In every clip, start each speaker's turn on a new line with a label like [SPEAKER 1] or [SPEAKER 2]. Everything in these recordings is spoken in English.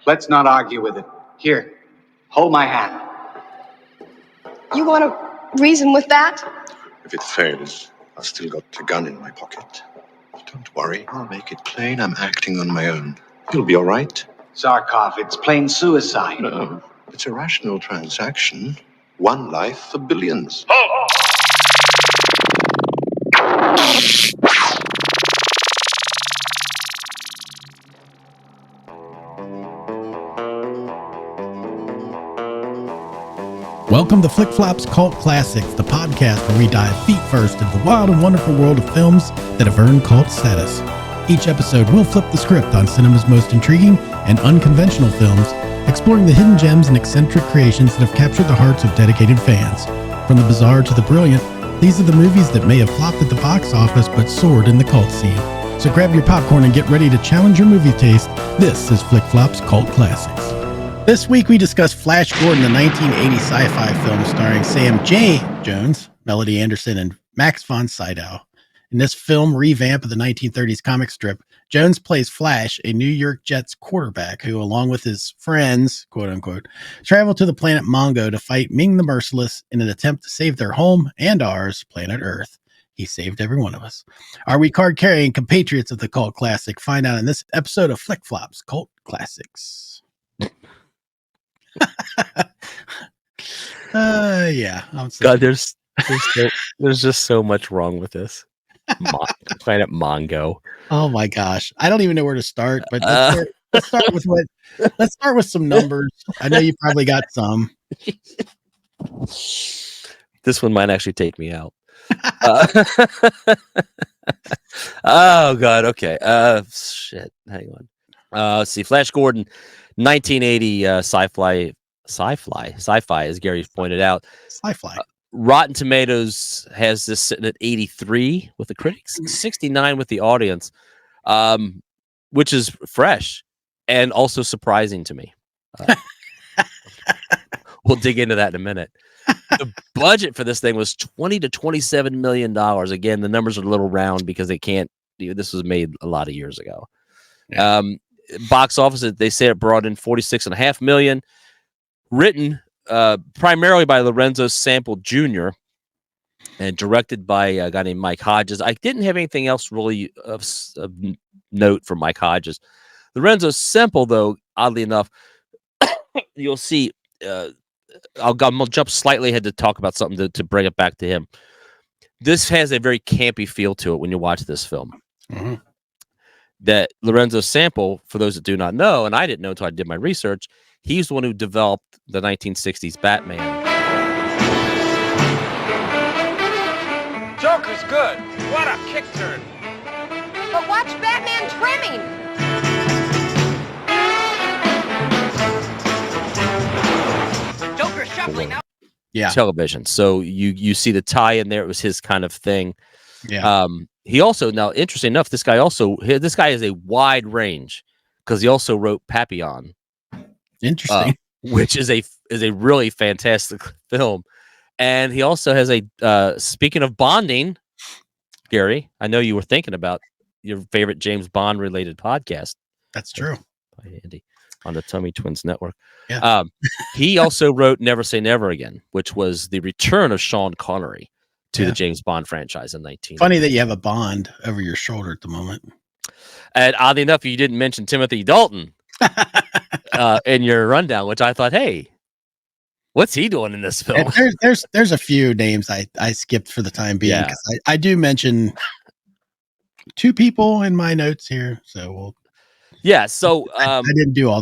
[SPEAKER 1] Let's not argue with it. Here, hold my hand.
[SPEAKER 2] You want to reason with that?
[SPEAKER 3] If it fails, I've still got a gun in my pocket. Don't worry, I'll make it plain I'm acting on my own. You'll be all right.
[SPEAKER 1] Zarkov, it's plain suicide.
[SPEAKER 3] No, it's a rational transaction. One life for billions.
[SPEAKER 4] Welcome to Flick Flop's Cult Classics, the podcast where we dive feet first into the wild and wonderful world of films that have earned cult status. Each episode, we'll flip the script on cinema's most intriguing and unconventional films, exploring the hidden gems and eccentric creations that have captured the hearts of dedicated fans. From the bizarre to the brilliant, these are the movies that may have flopped at the box office but soared in the cult scene. So grab your popcorn and get ready to challenge your movie taste. This is Flick Flop's Cult Classics. This week we discuss Flash Gordon, the 1980 sci-fi film starring Sam J. Jones, Melody Anderson, and Max Von Sydow. In this film revamp of the 1930s comic strip, Jones plays Flash, a New York Jets quarterback who, along with his friends, quote unquote, travel to the planet Mongo to fight Ming the Merciless in an attempt to save their home and ours, planet Earth. He saved every one of us. Are we card-carrying compatriots of the cult classic? Find out in this episode of Flick Flop's Cult Classics. Yeah.
[SPEAKER 5] God, there's just so much wrong with this. Planet Mongo.
[SPEAKER 4] Oh my gosh, I don't even know where to start. But let's start with some numbers. I know you probably got some.
[SPEAKER 5] This one might actually take me out. Oh God. Okay. Shit. Hang on. Let's see. Flash Gordon, 1980 sci-fi, as Gary pointed out.
[SPEAKER 4] Sci-fi.
[SPEAKER 5] Rotten Tomatoes has this sitting at 83 with the critics and 69 with the audience, which is fresh and also surprising to me. We'll dig into that in a minute. The budget for this thing was $20 to $27 million. Again, the numbers are a little round because they can't. This was made a lot of years ago. Yeah. Box office, they say it brought in $46.5 million. Written primarily by Lorenzo Sample Jr. and directed by a guy named Mike Hodges. I didn't have anything else really of note from Mike Hodges. Lorenzo Sample, though, oddly enough, you'll see. I'll jump slightly ahead to talk about something to bring it back to him. This has a very campy feel to it when you watch this film. Mm-hmm. That Lorenzo Sample, for those that do not know, and I didn't know until I did my research, he's the one who developed the 1960s Batman.
[SPEAKER 6] Joker's good. What a kick turn.
[SPEAKER 2] But watch Batman trimming.
[SPEAKER 6] Joker's shuffling now.
[SPEAKER 4] Yeah.
[SPEAKER 5] Television. So you see the tie in there. It was his kind of thing.
[SPEAKER 4] Yeah.
[SPEAKER 5] He also, now interesting enough, this guy has a wide range because he also wrote Papillon.
[SPEAKER 4] Interesting.
[SPEAKER 5] Which is a really fantastic film. And he also has speaking of bonding, Gary, I know you were thinking about your favorite James Bond related podcast.
[SPEAKER 4] That's true.
[SPEAKER 5] By Andy on the Tummy Twins Network.
[SPEAKER 4] Yeah.
[SPEAKER 5] He also wrote Never Say Never Again, which was the return of Sean Connery to the James Bond franchise in 19.
[SPEAKER 4] Funny that you have a Bond over your shoulder at the moment.
[SPEAKER 5] And oddly enough, you didn't mention Timothy Dalton in your rundown, which I thought, hey, what's he doing in this film?
[SPEAKER 4] There's a few names I skipped for the time being because I do mention two people in my notes here. So
[SPEAKER 5] So
[SPEAKER 4] I didn't do all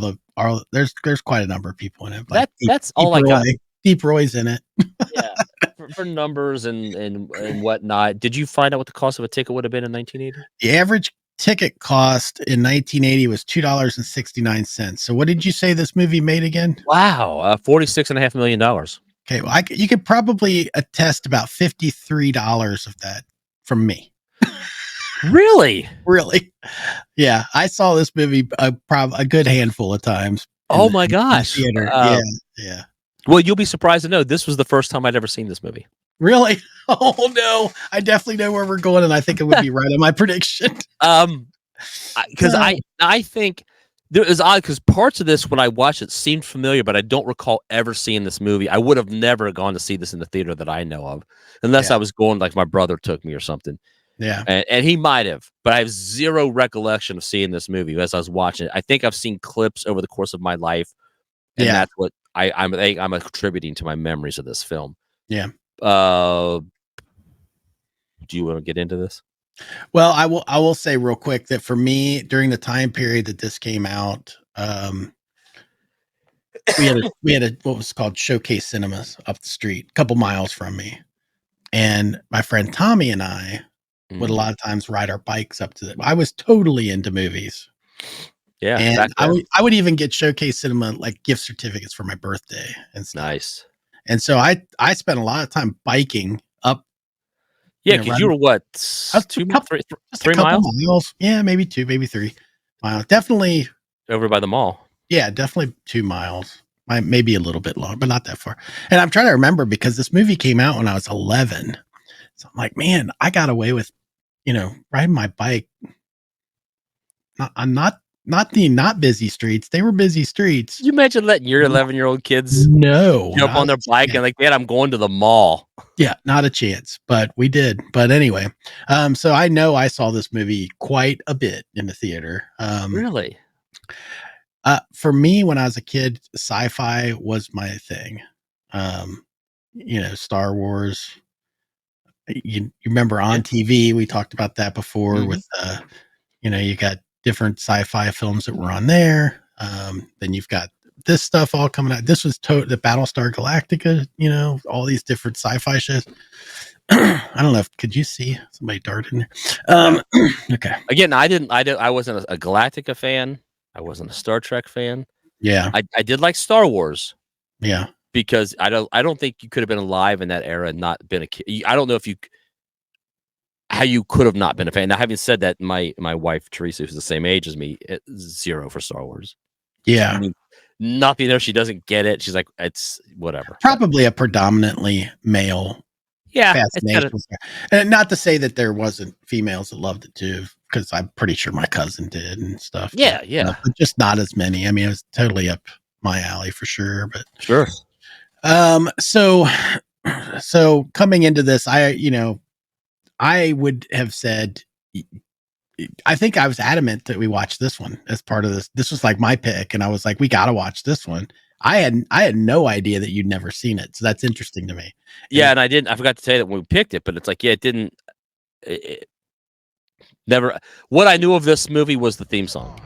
[SPEAKER 4] there's quite a number of people in it. Like
[SPEAKER 5] that's all I got.
[SPEAKER 4] Deep Roy's in it.
[SPEAKER 5] Yeah. For numbers and whatnot. Did you find out what the cost of a ticket would have been in 1980?
[SPEAKER 4] The average ticket cost in 1980 was $2.69. So what did you say this movie made again?
[SPEAKER 5] Wow, $46.5 million.
[SPEAKER 4] Okay, well, you could probably attest about $53 of that from me.
[SPEAKER 5] Really?
[SPEAKER 4] Really? Yeah, I saw this movie a good handful of times.
[SPEAKER 5] Oh my gosh!
[SPEAKER 4] Theater. Yeah.
[SPEAKER 5] Well, you'll be surprised to know this was the first time I'd ever seen this movie.
[SPEAKER 4] Really? Oh no! I definitely know where we're going, and I think it would be right on my prediction.
[SPEAKER 5] Because I think It was odd because parts of this, when I watched it, seemed familiar, but I don't recall ever seeing this movie. I would have never gone to see this in the theater that I know of, unless I was going like my brother took me or something.
[SPEAKER 4] Yeah.
[SPEAKER 5] And he might have, but I have zero recollection of seeing this movie as I was watching it. I think I've seen clips over the course of my life, and that's what I'm attributing to my memories of this film.
[SPEAKER 4] Yeah.
[SPEAKER 5] Do you want to get into this?
[SPEAKER 4] Well, I will say real quick that for me, during the time period that this came out, we had a what was called Showcase Cinemas up the street, a couple miles from me, and my friend Tommy and I would a lot of times ride our bikes up to I was totally into movies.
[SPEAKER 5] Yeah,
[SPEAKER 4] and I would even get Showcase Cinema like gift certificates for my birthday and stuff.
[SPEAKER 5] Nice.
[SPEAKER 4] And so I spent a lot of time biking up.
[SPEAKER 5] Yeah, because you were what? 3
[SPEAKER 4] miles? Yeah, maybe 2, maybe 3 miles. Definitely
[SPEAKER 5] over by the mall.
[SPEAKER 4] Yeah, definitely 2 miles. Maybe a little bit long, but not that far. And I'm trying to remember because this movie came out when I was 11. So I'm like, man, I got away with, riding my bike. I'm not busy streets. They were busy streets.
[SPEAKER 5] You imagine letting your 11-year-old kids jump on their bike and like, Dad, I'm going to the mall.
[SPEAKER 4] Yeah, not a chance, but we did. But anyway, so I know I saw this movie quite a bit in the theater.
[SPEAKER 5] Really?
[SPEAKER 4] For me, when I was a kid, sci-fi was my thing. Star Wars. You remember on TV, we talked about that before with, you got different sci-fi films that were on there. Then you've got this stuff all coming out. This was the Battlestar Galactica, all these different sci-fi shows. I don't know could you see somebody dart in there? Okay.
[SPEAKER 5] Again, I wasn't a Galactica fan. I wasn't a Star Trek fan.
[SPEAKER 4] Yeah.
[SPEAKER 5] I did like Star Wars.
[SPEAKER 4] Yeah.
[SPEAKER 5] Because I don't think you could have been alive in that era and not been a kid. I don't know how you could have not been a fan. Now, having said that, my wife Teresa, who's the same age as me, 0 for Star Wars.
[SPEAKER 4] Yeah,
[SPEAKER 5] I mean, nothing there. She doesn't get it. She's like, it's whatever.
[SPEAKER 4] Probably a predominantly male.
[SPEAKER 5] Yeah,
[SPEAKER 4] and not to say that there wasn't females that loved it too, because I'm pretty sure my cousin did and stuff.
[SPEAKER 5] Yeah,
[SPEAKER 4] but just not as many. I mean, it was totally up my alley for sure. But
[SPEAKER 5] sure.
[SPEAKER 4] So coming into this, I would have said, I think I was adamant that we watch this one as part of this. This was like my pick, and I was like, we got to watch this one. I had no idea that you'd never seen it, so that's interesting to me.
[SPEAKER 5] Yeah, and I forgot to tell you that when we picked it, but it's like, yeah, it never. What I knew of this movie was the theme song.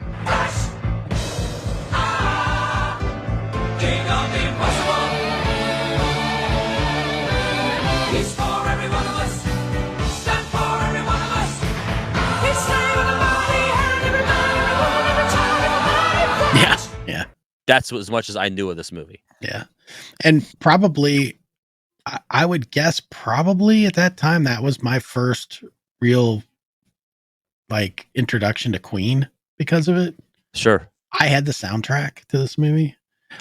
[SPEAKER 4] Yeah.
[SPEAKER 5] That's as much as I knew of this movie.
[SPEAKER 4] Yeah. And probably, I would guess probably at that time, that was my first real introduction to Queen because of it.
[SPEAKER 5] Sure.
[SPEAKER 4] I had the soundtrack to this movie.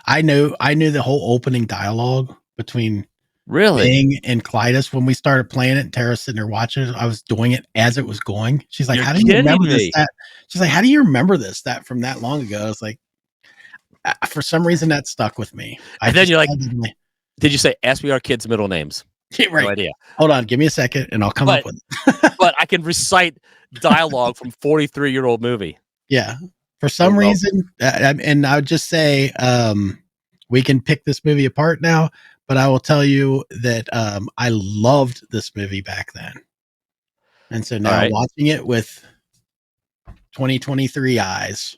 [SPEAKER 4] I knew the whole opening dialogue between Ming and Clytus when we started playing it, and Tara's sitting there watching it. I was doing it as it was going. She's like, how do you remember this? She's like, how do you remember this? That from that long ago? I was like, for some reason that stuck with me.
[SPEAKER 5] And then you're like, did you say, ask me our kids' middle names?
[SPEAKER 4] Right. No idea. Hold on. Give me a second and I'll come up with it.
[SPEAKER 5] But I can recite dialogue from 43-year-old movie.
[SPEAKER 4] Yeah. For some reason. And I would just say, we can pick this movie apart now, but I will tell you that I loved this movie back then. And so now watching it with 2023 eyes,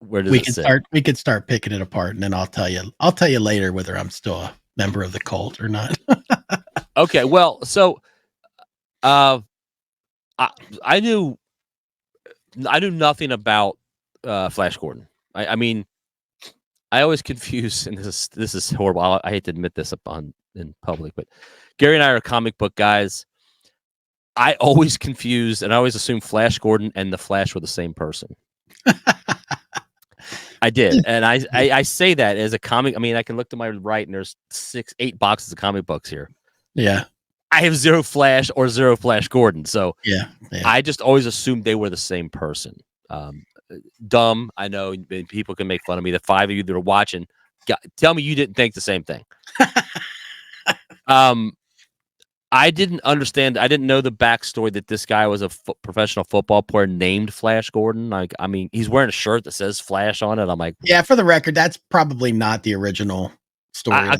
[SPEAKER 5] where does
[SPEAKER 4] we could start picking it apart, and then I'll tell you later whether I'm still a member of the cult or not.
[SPEAKER 5] Okay. Well, so I knew nothing about Flash Gordon. I mean, I always confuse, and this is horrible. I hate to admit this in public, but Gary and I are comic book guys. I always confused, and I always assumed Flash Gordon and the Flash were the same person. I did, and I say that as a comic. I mean, I can look to my right, and there's 8 boxes of comic books here.
[SPEAKER 4] Yeah,
[SPEAKER 5] I have 0 Flash or 0 Flash Gordon, so
[SPEAKER 4] yeah.
[SPEAKER 5] I just always assumed they were the same person. dumb. I know people can make fun of me. The 5 of you that are watching, tell me you didn't think the same thing. I didn't understand. I didn't know the backstory that this guy was a professional football player named Flash Gordon. Like, I mean, he's wearing a shirt that says Flash on it. I'm like,
[SPEAKER 4] yeah, for the record, that's probably not the original story.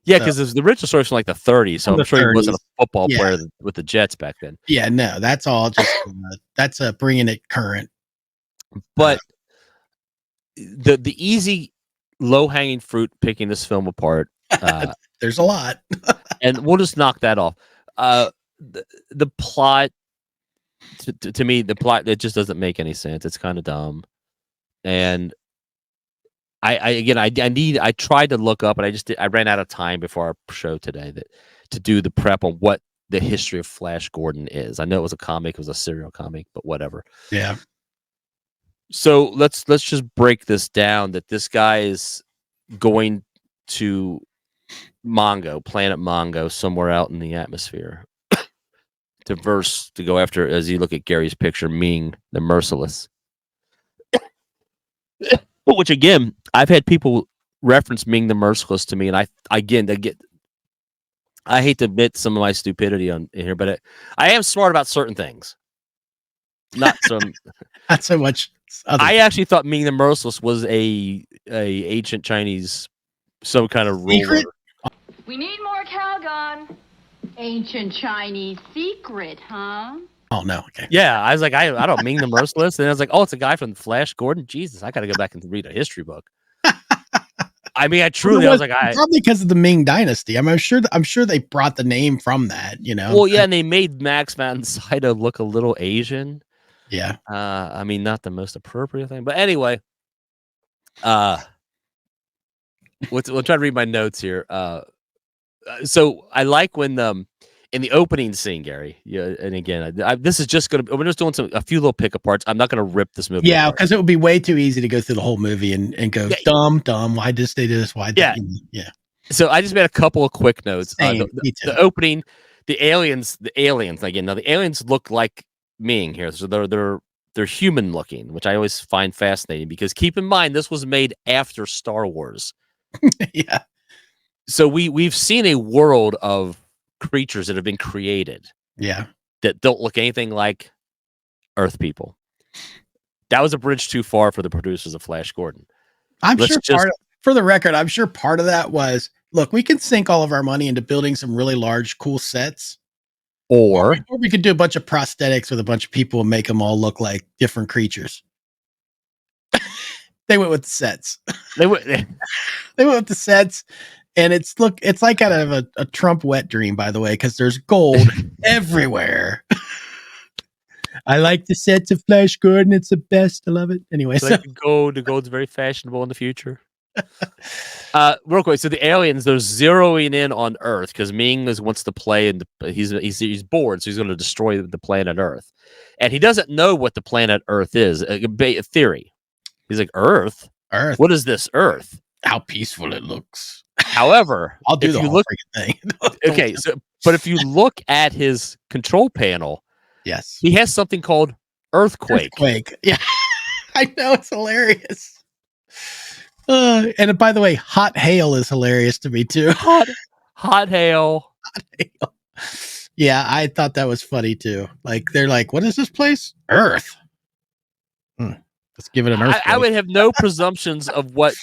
[SPEAKER 5] Yeah, because the original story from like the 30s, so I'm sure 30s. He wasn't a football player with the Jets back then.
[SPEAKER 4] Yeah, no, that's all just that's bringing it current.
[SPEAKER 5] But the easy, low hanging fruit picking this film apart.
[SPEAKER 4] There's a lot,
[SPEAKER 5] and we'll just knock that off. The plot, to me, the plot, it just doesn't make any sense. It's kind of dumb, and I tried to look up, and I ran out of time before our show today to do the prep on what the history of Flash Gordon is. I know it was a comic, it was a serial comic, but whatever.
[SPEAKER 4] Yeah.
[SPEAKER 5] So let's just break this down. That this guy is going to planet Mongo, somewhere out in the atmosphere, to go after, as you look at Gary's picture, Ming the Merciless. Which again, I've had people reference Ming the Merciless to me, and I hate to admit some of my stupidity in here, but I am smart about certain things. Not so
[SPEAKER 4] much.
[SPEAKER 5] I actually thought Ming the Merciless was a ancient Chinese, some kind of ruler.
[SPEAKER 7] We need more Calgon. Ancient Chinese secret, huh?
[SPEAKER 4] Oh no. Okay.
[SPEAKER 5] Yeah, I was like, I don't Ming the Merciless, and I was like, oh, it's a guy from Flash Gordon. Jesus, I got to go back and read a history book. I mean, I was like,
[SPEAKER 4] probably because of the Ming Dynasty. I'm sure they brought the name from that. You know.
[SPEAKER 5] Well, yeah, and they made Max Von Sydow look a little Asian.
[SPEAKER 4] Yeah.
[SPEAKER 5] I mean, not the most appropriate thing, but anyway. We'll try to read my notes here. So I like when in the opening scene, Gary. Yeah, and again, this is just we're just doing a few little pick aparts. I'm not gonna rip this movie.
[SPEAKER 4] Yeah, because it would be way too easy to go through the whole movie and go dumb. Why did they do this? Why?
[SPEAKER 5] Yeah. So I just made a couple of quick notes. The opening, the aliens again. Now the aliens look like Ming here, so they're human looking, which I always find fascinating because keep in mind this was made after Star Wars.
[SPEAKER 4] Yeah.
[SPEAKER 5] So we've seen a world of creatures that have been created.
[SPEAKER 4] Yeah.
[SPEAKER 5] That don't look anything like Earth people. That was a bridge too far for the producers of Flash Gordon.
[SPEAKER 4] For the record, I'm sure part of that was, look, we can sink all of our money into building some really large, cool sets. Or we could do a bunch of prosthetics with a bunch of people and make them all look like different creatures. They went with the sets. They went with the sets. And it's like out of a Trump wet dream, by the way, because there's gold everywhere. I like the sets of Flash Gordon. It's the best. I love it. Anyway,
[SPEAKER 5] like the gold's very fashionable in the future. Real quick, so the aliens, they're zeroing in on Earth because Ming wants to play, and he's bored, so he's going to destroy the planet Earth, and he doesn't know what the planet Earth is. A theory. He's like, Earth. What is this Earth?
[SPEAKER 4] How peaceful it looks.
[SPEAKER 5] However,
[SPEAKER 4] I'll do the whole thing.
[SPEAKER 5] Okay, but if you look at his control panel,
[SPEAKER 4] yes,
[SPEAKER 5] he has something called earthquake.
[SPEAKER 4] Yeah, I know, it's hilarious. And by the way, hot hail is hilarious to me too.
[SPEAKER 5] Hot hail.
[SPEAKER 4] Yeah, I thought that was funny too. Like they're like, "What is this place? Earth." Let's give it an earthquake.
[SPEAKER 5] I would have no presumptions of what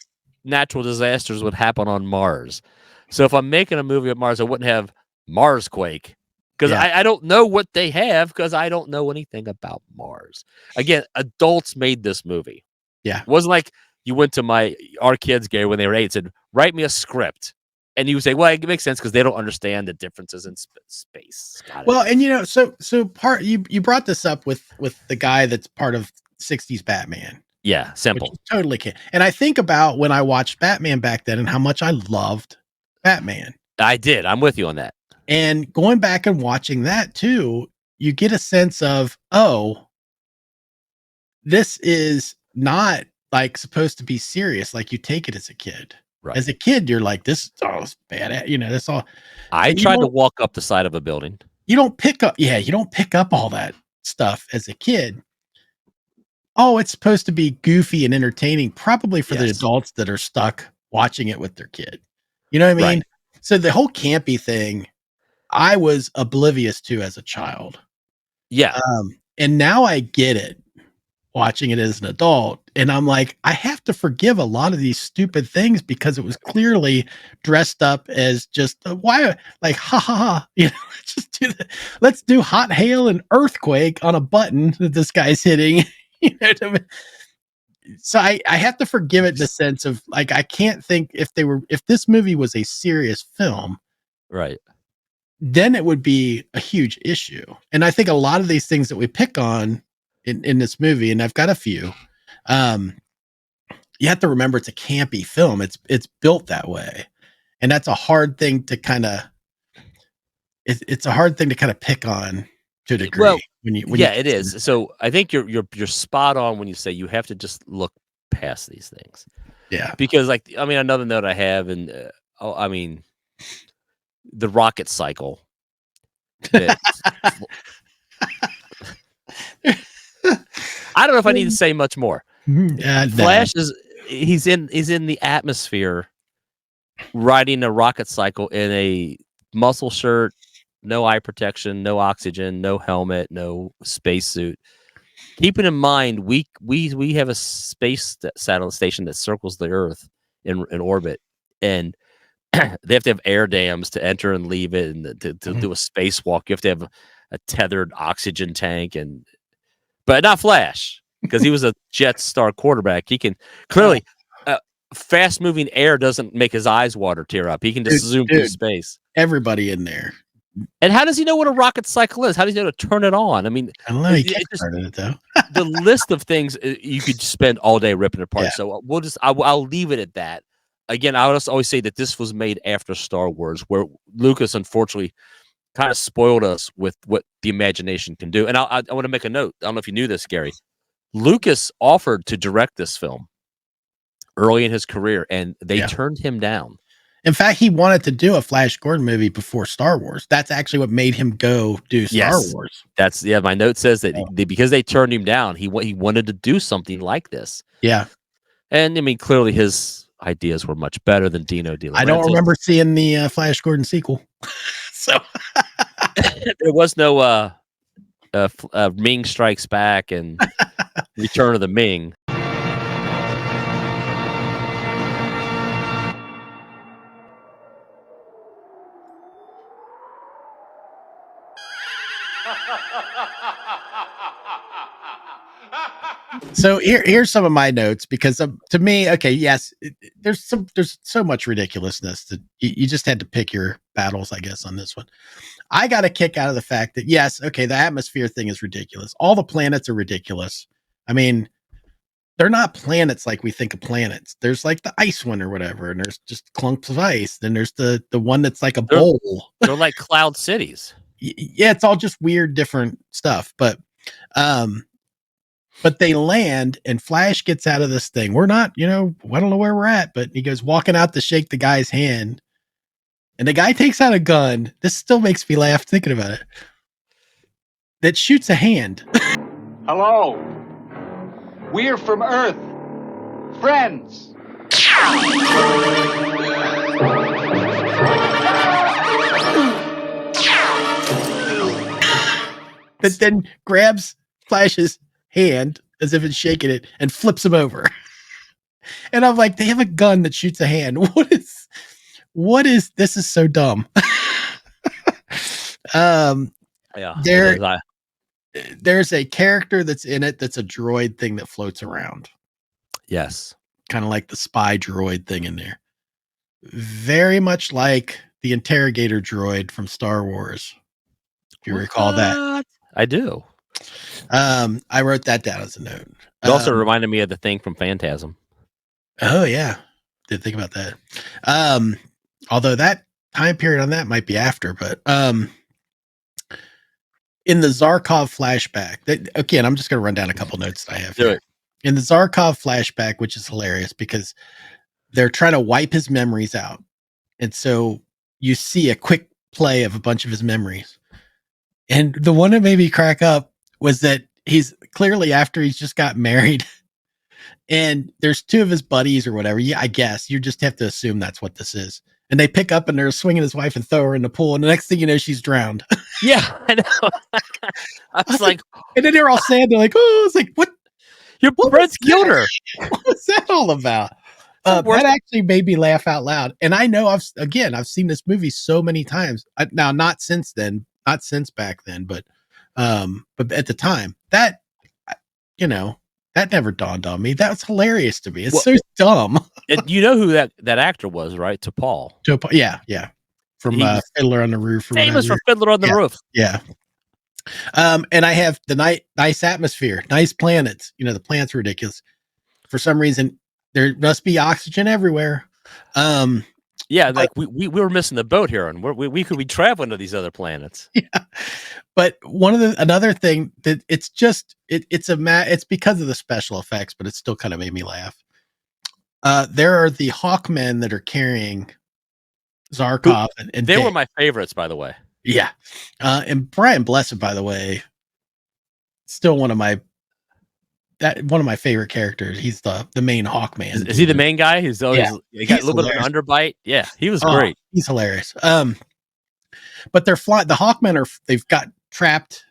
[SPEAKER 5] natural disasters would happen on Mars. So if I'm making a movie of Mars, I wouldn't have Marsquake because I don't know what they have because I don't know anything about Mars. Again, adults made this movie.
[SPEAKER 4] Yeah.
[SPEAKER 5] It wasn't like you went to our kids, Gary, when they were 8 and said, write me a script. And you would say, well, it makes sense because they don't understand the differences in space.
[SPEAKER 4] Well, and so part you brought this up with the guy that's part of 60s Batman.
[SPEAKER 5] Yeah, simple.
[SPEAKER 4] Totally can. And I think about when I watched Batman back then and how much I loved Batman.
[SPEAKER 5] I did. I'm with you on that.
[SPEAKER 4] And going back and watching that too, you get a sense of, oh, this is not like supposed to be serious. Like you take it as a kid.
[SPEAKER 5] Right.
[SPEAKER 4] As a kid, you're like, this is bad. That's all.
[SPEAKER 5] I tried to walk up the side of a building.
[SPEAKER 4] You don't pick up all that stuff as a kid. oh, it's supposed to be goofy and entertaining, probably for the
[SPEAKER 5] Yes.
[SPEAKER 4] adults that are stuck watching it with their kid. You know what I mean?
[SPEAKER 5] Right.
[SPEAKER 4] So the whole campy thing, I was oblivious to as a child.
[SPEAKER 5] Yeah.
[SPEAKER 4] And now I get it watching it as an adult. And I'm like, I have to forgive a lot of these stupid things because it was clearly dressed up as just why, like, ha ha ha, you know, let's do hot hail and earthquake on a button that this guy's hitting. You know what I mean? So I have to forgive it in the sense of like, I can't think if this movie was a serious film,
[SPEAKER 5] Right.
[SPEAKER 4] then it would be a huge issue. And I think a lot of these things that we pick on in this movie, and I've got a few, you have to remember it's a campy film. It's built that way. And that's a hard thing to kind of, it's a hard thing to kind of pick on to a degree.
[SPEAKER 5] Well,
[SPEAKER 4] when
[SPEAKER 5] it is. So I think you're spot on when you say you have to just look past these things.
[SPEAKER 4] Yeah.
[SPEAKER 5] Because like, I mean, another note I have, and I mean, the rocket cycle. I don't know if I need to say much more. Flash he's in the atmosphere riding a rocket cycle in a muscle shirt, no eye protection, no oxygen, no helmet, no spacesuit. Keeping in mind, we have a space satellite station that circles the Earth in orbit, and they have to have air dams to enter and leave it, and to do a spacewalk. You have to have a tethered oxygen tank, but not Flash, because he was a Jetstar quarterback. He can clearly fast moving air doesn't make his eyes tear up. He can just zoom through space.
[SPEAKER 4] Everybody in there.
[SPEAKER 5] And how does he know what a rocket cycle is? How does he know to turn it on? I mean,
[SPEAKER 4] I don't know. He started it though.
[SPEAKER 5] The list of things you could spend all day ripping apart.
[SPEAKER 4] Yeah.
[SPEAKER 5] So I'll leave it at that. Again, I would always say that this was made after Star Wars, where Lucas unfortunately kind of spoiled us with what the imagination can do. And I want to make a note. I don't know if you knew this, Gary. Lucas offered to direct this film early in his career, and they turned him down.
[SPEAKER 4] In fact, he wanted to do a Flash Gordon movie before Star Wars. That's actually what made him go do Star Wars.
[SPEAKER 5] That's my note says that because they turned him down, he wanted to do something like this.
[SPEAKER 4] Yeah.
[SPEAKER 5] And I mean, clearly his ideas were much better than Dino De Laurentiis.
[SPEAKER 4] I don't remember seeing the Flash Gordon sequel. So
[SPEAKER 5] there was no Ming Strikes Back and Return of the Ming.
[SPEAKER 4] So here's some of my notes, because to me, okay, yes, there's so much ridiculousness that you just had to pick your battles, I guess, on this one. I got a kick out of the fact that, yes, okay, the atmosphere thing is ridiculous. All the planets are ridiculous. I mean, they're not planets like we think of planets. There's like the ice one or whatever, and there's just clumps of ice. Then there's the one that's like a bowl.
[SPEAKER 5] They're like cloud cities.
[SPEAKER 4] Yeah, it's all just weird, different stuff. But they land, and Flash gets out of this thing. We're not, I don't know where we're at, but he goes walking out to shake the guy's hand. And the guy takes out a gun. This still makes me laugh thinking about it. That shoots a hand.
[SPEAKER 1] Hello. We're from Earth. Friends.
[SPEAKER 4] But then grabs Flash's hand as if it's shaking it and flips him over. And I'm like, they have a gun that shoots a hand. What is this is so dumb. There's a character that's in it that's a droid thing that floats around.
[SPEAKER 5] Yes.
[SPEAKER 4] Kind of like the spy droid thing in there. Very much like the interrogator droid from Star Wars. If you recall that.
[SPEAKER 5] I do.
[SPEAKER 4] I wrote that down as a note.
[SPEAKER 5] It also reminded me of the thing from Phantasm.
[SPEAKER 4] Oh yeah. Didn't think about that. Although that time period on that might be after, but in the Zarkov flashback, again, I'm just going to run down a couple notes that I have here. In the Zarkov flashback, which is hilarious because they're trying to wipe his memories out. And so you see a quick play of a bunch of his memories. And the one that made me crack up was that he's clearly after he's just got married, and there's two of his buddies or whatever. Yeah, I guess you just have to assume that's what this is. And they pick up and they're swinging his wife and throw her in the pool, and the next thing you know, she's drowned.
[SPEAKER 5] Yeah, I know. I was like,
[SPEAKER 4] and then they're all sad. They're like, "Oh, it's like what?
[SPEAKER 5] Your friends killed her."
[SPEAKER 4] What was that all about?" That actually made me laugh out loud. And I know I've seen this movie so many times. Now, not since back then, but at the time, that that never dawned on me. That was hilarious to me. It's so dumb.
[SPEAKER 5] You know who that actor was, right? T'Pol.
[SPEAKER 4] Yeah. From Fiddler on the Roof.
[SPEAKER 5] Famous for Fiddler on the Roof.
[SPEAKER 4] Yeah. And I have the nice atmosphere, nice planets. The planets are ridiculous. For some reason, there must be oxygen everywhere.
[SPEAKER 5] Yeah, like we were missing the boat here, and we could be traveling to these other planets.
[SPEAKER 4] Yeah, but another thing that it's because of the special effects, but it still kind of made me laugh. There are the Hawkmen that are carrying Zarkov, and
[SPEAKER 5] they were my favorites, by the way.
[SPEAKER 4] Yeah, and Brian Blessed, by the way, still one of my favorite characters. He's the main Hawkman.
[SPEAKER 5] Is he the main guy? He's always he got a little bit of an underbite. Yeah, he was great.
[SPEAKER 4] He's hilarious. But they're flying. The Hawkmen they've got trapped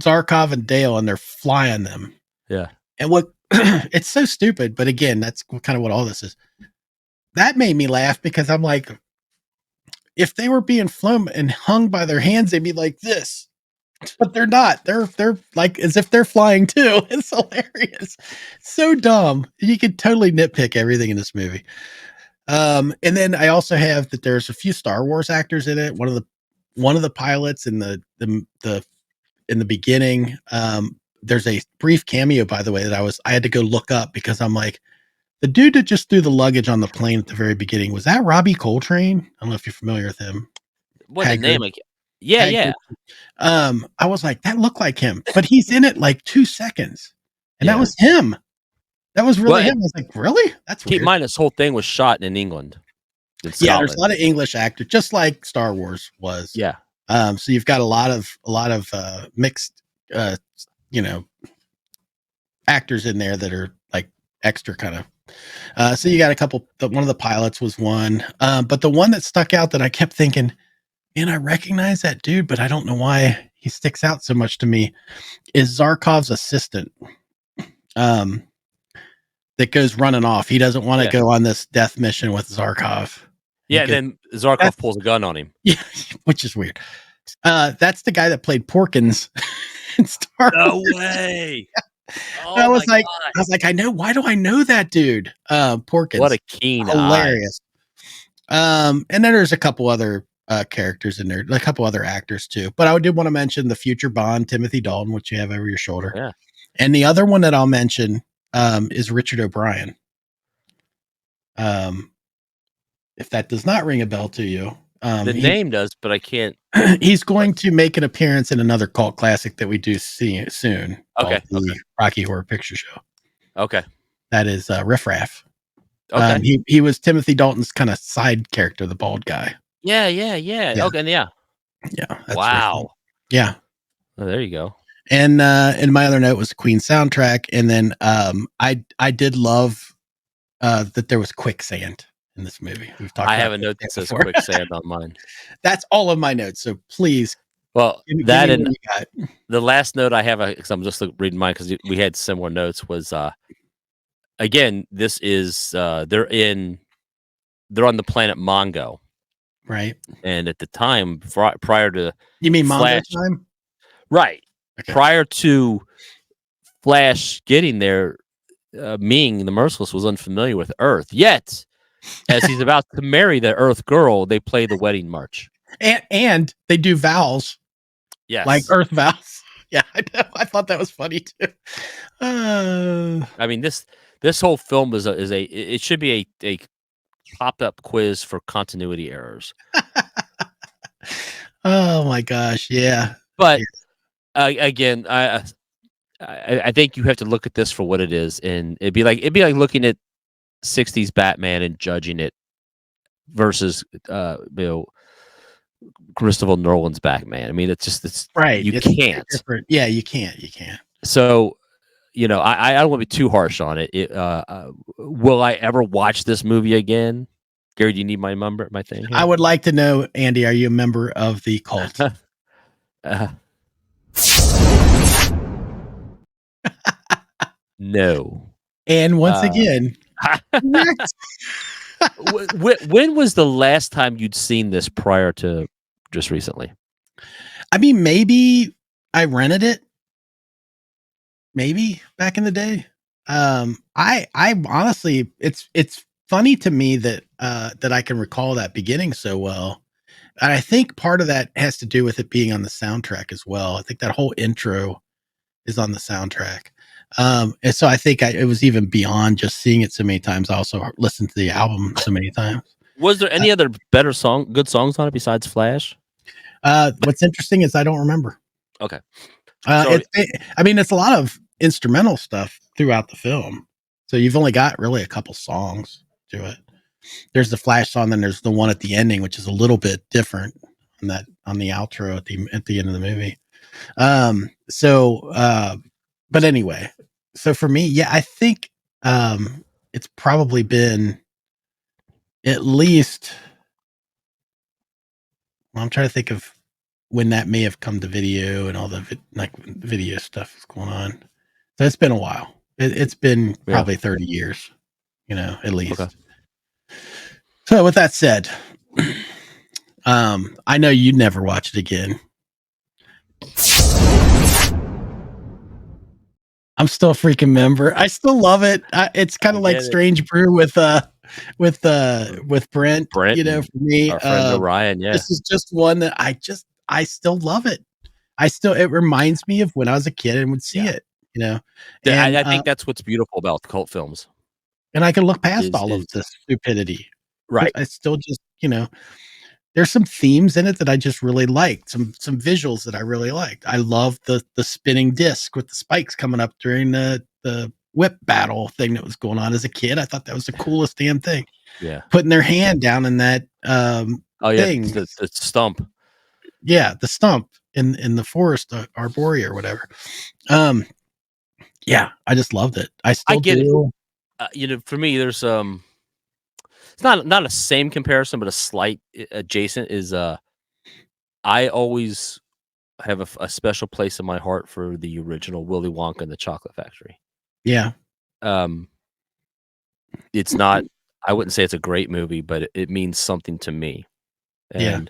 [SPEAKER 4] Zarkov and Dale, and they're flying them.
[SPEAKER 5] Yeah.
[SPEAKER 4] And what it's so stupid, but again, that's kind of what all this is. That made me laugh because I'm like, if they were being flown and hung by their hands, they'd be like this. But they're not. They're like as if they're flying too. It's hilarious. So dumb. You could totally nitpick everything in this movie. And then I also have that there's a few Star Wars actors in it. One of the pilots in the in the beginning. There's a brief cameo, by the way, that I had to go look up because I'm like, the dude that just threw the luggage on the plane at the very beginning, was that Robbie Coltrane? I don't know if you're familiar with him.
[SPEAKER 5] What's the name? Yeah.
[SPEAKER 4] I was like, that looked like him, but he's in it like 2 seconds, and that was him. That was really him. I was like, really? That's
[SPEAKER 5] keep in mind this whole thing was shot in England.
[SPEAKER 4] Yeah, there's a lot of English actors, just like Star Wars was.
[SPEAKER 5] Yeah.
[SPEAKER 4] So you've got a lot of mixed, actors in there that are like extra kind of. So you got a couple. One of the pilots was one, but the one that stuck out that I kept thinking, man, I recognize that dude, but I don't know why he sticks out so much to me, is Zarkov's assistant. That goes running off. He doesn't want to go on this death mission with Zarkov.
[SPEAKER 5] Yeah, and then Zarkov pulls a gun on him.
[SPEAKER 4] Yeah, which is weird. That's the guy that played Porkins in Star Wars.
[SPEAKER 5] No way. Oh,
[SPEAKER 4] I was like, I know. Why do I know that dude? Porkins.
[SPEAKER 5] What a keen
[SPEAKER 4] hilarious. And then there's a couple other characters in there, a couple other actors too. But I did want to mention the future Bond, Timothy Dalton, which you have over your shoulder.
[SPEAKER 5] Yeah.
[SPEAKER 4] And the other one that I'll mention is Richard O'Brien. If that does not ring a bell to you,
[SPEAKER 5] the name does, but I can't.
[SPEAKER 4] He's going to make an appearance in another cult classic that we do see soon.
[SPEAKER 5] Okay.
[SPEAKER 4] The Rocky Horror Picture Show.
[SPEAKER 5] Okay.
[SPEAKER 4] That is Riff Raff.
[SPEAKER 5] Okay.
[SPEAKER 4] He was Timothy Dalton's kind of side character, the bald guy.
[SPEAKER 5] Yeah. Okay. Yeah. Wow.
[SPEAKER 4] Yeah.
[SPEAKER 5] Oh, there you go.
[SPEAKER 4] And my other note was the Queen soundtrack, and then I did love that there was quicksand in this movie. We've talked.
[SPEAKER 5] I have a note that says quicksand on mine.
[SPEAKER 4] That's all of my notes. So please.
[SPEAKER 5] Well, that and the last note I have, because I'm just reading mine because we had similar notes, was again, this is they're on the planet Mongo,
[SPEAKER 4] right?
[SPEAKER 5] And at the time, prior to
[SPEAKER 4] you mean
[SPEAKER 5] Flash,
[SPEAKER 4] Mongo time,
[SPEAKER 5] right?
[SPEAKER 4] Okay.
[SPEAKER 5] Prior to Flash getting there, Ming the Merciless was unfamiliar with Earth. Yet, as he's about to marry the Earth girl, they play the wedding march, and they do vows. Yes,
[SPEAKER 4] like Earth vows. Yeah, I know. I thought that was funny too.
[SPEAKER 5] I mean this whole film it should be a pop-up quiz for continuity errors.
[SPEAKER 4] Oh my gosh, yeah.
[SPEAKER 5] But again, I think you have to look at this for what it is, and it'd be like looking at 60s Batman and judging it versus Christopher Nolan's Batman. I mean, it's
[SPEAKER 4] right.
[SPEAKER 5] You
[SPEAKER 4] it's
[SPEAKER 5] can't.
[SPEAKER 4] different. Yeah, you can't.
[SPEAKER 5] So, I don't want to be too harsh on it. Will I ever watch this movie again? Gary, do you need my thing here?
[SPEAKER 4] I would like to know, Andy, are you a member of the cult?
[SPEAKER 5] No.
[SPEAKER 4] And once again,
[SPEAKER 5] when was the last time you'd seen this prior to just recently?
[SPEAKER 4] I mean, maybe I rented it. Maybe back in the day. I honestly, it's funny to me that I can recall that beginning so well. And I think part of that has to do with it being on the soundtrack as well. I think that whole intro is on the soundtrack. And so I think it was even beyond just seeing it so many times. I also listened to the album so many times.
[SPEAKER 5] Was there any other good songs on it besides Flash?
[SPEAKER 4] What's interesting is I don't remember.
[SPEAKER 5] Okay.
[SPEAKER 4] It's a lot of instrumental stuff throughout the film. So you've only got really a couple songs to it. There's the Flash song, then there's the one at the ending, which is a little bit different on the outro at the end of the movie. But anyway, so for me, yeah, I think it's probably been at least, I'm trying to think of when that may have come to video and all the video stuff is going on. So it's been a while. It's been probably 30 years, at least. Okay. So with that said, I know you'd never watch it again. I'm still a freaking member. I still love it. It's kind of like Strange Brew with Brent. For me,
[SPEAKER 5] our friend Orion. Yeah,
[SPEAKER 4] this is just one that I still love it. It reminds me of when I was a kid and would see it. And,
[SPEAKER 5] I think that's what's beautiful about cult films.
[SPEAKER 4] And I can look past all of the stupidity.
[SPEAKER 5] Right.
[SPEAKER 4] I still just, there's some themes in it that I just really liked. Some visuals that I really liked. I love the spinning disc with the spikes coming up during the whip battle thing that was going on as a kid. I thought that was the coolest damn thing.
[SPEAKER 5] Yeah.
[SPEAKER 4] Putting their hand down in that thing.
[SPEAKER 5] The stump.
[SPEAKER 4] Yeah, the stump in the forest, arborea or whatever. Yeah, I just loved it. I get
[SPEAKER 5] it. For me, there's it's not a same comparison, but a slight adjacent is I always have a special place in my heart for the original Willy Wonka and the Chocolate Factory.
[SPEAKER 4] Yeah.
[SPEAKER 5] It's not, I wouldn't say it's a great movie, but it means something to me. And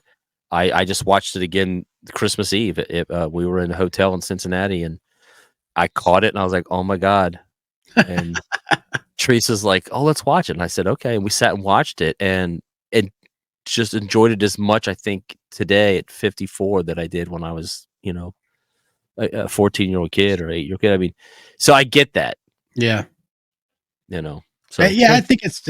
[SPEAKER 5] I just watched it again Christmas Eve. We were in a hotel in Cincinnati and I caught it and I was like, oh my God. And Teresa's like, oh, let's watch it. And I said, okay. And we sat and watched it and just enjoyed it as much, I think, today at 54 that I did when I was, a 14-year-old kid or 8-year-old kid. I mean, so I get that.
[SPEAKER 4] Yeah.
[SPEAKER 5] So
[SPEAKER 4] I think it's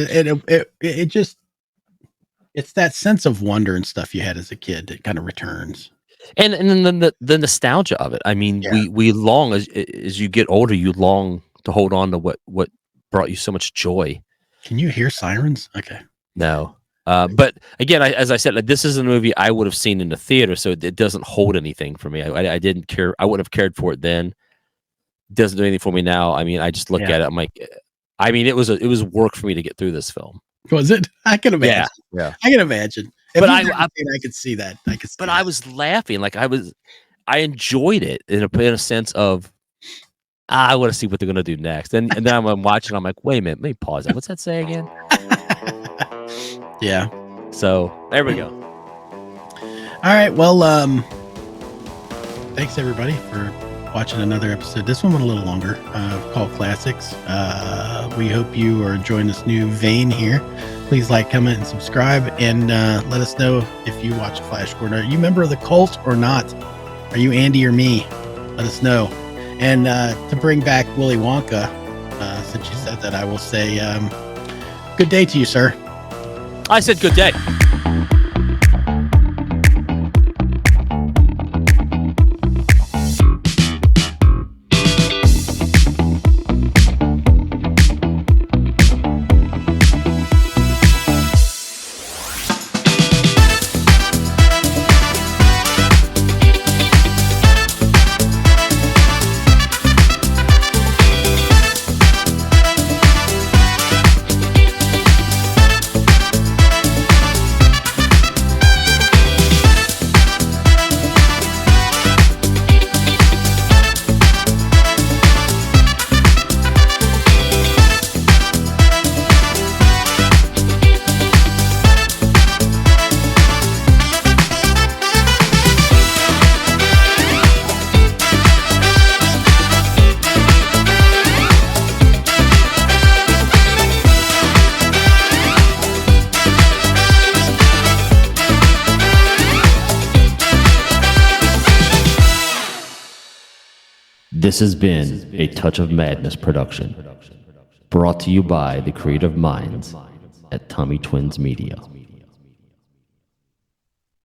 [SPEAKER 4] that sense of wonder and stuff you had as a kid that kind of returns.
[SPEAKER 5] And then the nostalgia of it. I mean, we long as you get older, you long to hold on to what brought you so much joy.
[SPEAKER 4] Can you hear sirens? Okay.
[SPEAKER 5] No. But again, as I said, this is a movie I would have seen in the theater, so it doesn't hold anything for me. I didn't care. I wouldn't have cared for it then. It doesn't do anything for me now. I mean, I just look at it. I'm like, I mean, it was work for me to get through this film.
[SPEAKER 4] Was it? I can imagine.
[SPEAKER 5] Yeah.
[SPEAKER 4] I can imagine.
[SPEAKER 5] But I
[SPEAKER 4] could see that.
[SPEAKER 5] I was laughing. Like I enjoyed it in a sense of, I want to see what they're going to do next. And then I'm watching, I'm like, wait a minute, let me pause it. What's that say again?
[SPEAKER 4] Yeah.
[SPEAKER 5] So there we go.
[SPEAKER 4] All right. Well, thanks everybody for watching another episode. This one went a little longer, called Classics. We hope you are enjoying this new vein here. Please like, comment, and subscribe, and let us know if you watch Flash Gordon. Are you a member of the cult or not? Are you Andy or me? Let us know. And to bring back Willy Wonka, since you said that, I will say good day to you, sir.
[SPEAKER 5] I said good day.
[SPEAKER 8] This has been a Touch of Madness production, brought to you by the creative minds at Tommy Twins Media.